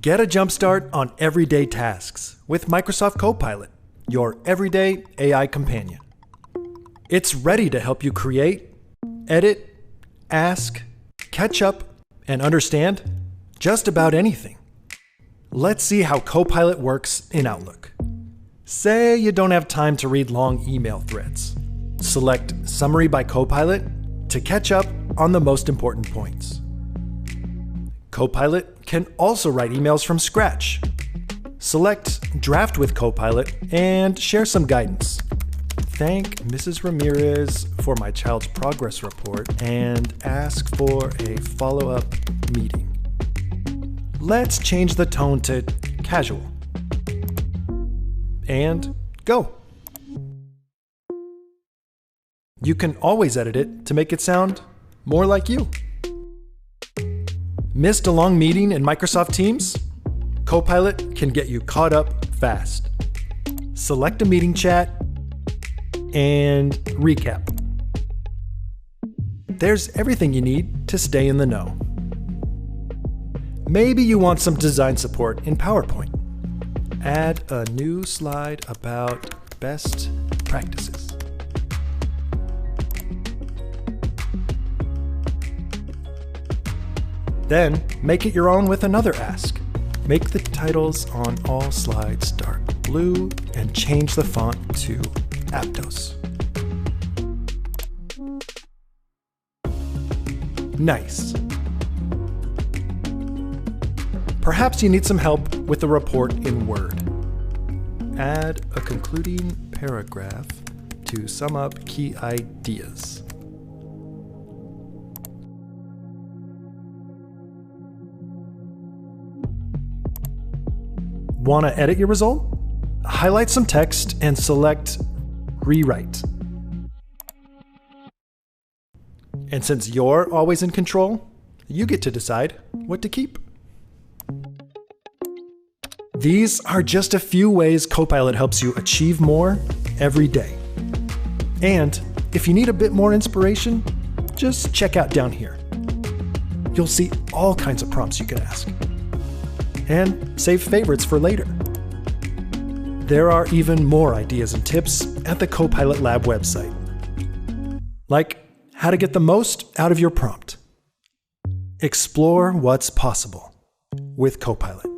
Get a jumpstart on everyday tasks with Microsoft Copilot, your everyday AI companion. It's ready to help you create, edit, ask, catch up, and understand just about anything. Let's see how Copilot works in Outlook. Say you don't have time to read long email threads. Select Summary by Copilot to catch up on the most important points. Copilot can also write emails from scratch. Select Draft with Copilot and share some guidance. Thank Mrs. Ramirez for my child's progress report and ask for a follow-up meeting. Let's change the tone to casual. And go. You can always edit it to make it sound more like you. Missed a long meeting in Microsoft Teams? Copilot can get you caught up fast. Select a meeting chat and recap. There's everything you need to stay in the know. Maybe you want some design support in PowerPoint. Add a new slide about best practices. Then, make it your own with another ask. Make the titles on all slides dark blue and change the font to Aptos. Nice. Perhaps you need some help with the report in Word. Add a concluding paragraph to sum up key ideas. Want to edit your result? Highlight some text and select Rewrite. And since you're always in control, you get to decide what to keep. These are just a few ways Copilot helps you achieve more every day. And if you need a bit more inspiration, just check out down here. You'll see all kinds of prompts you can ask. And save favorites for later. There are even more ideas and tips at the Copilot Lab website. Like how to get the most out of your prompt. Explore what's possible with Copilot.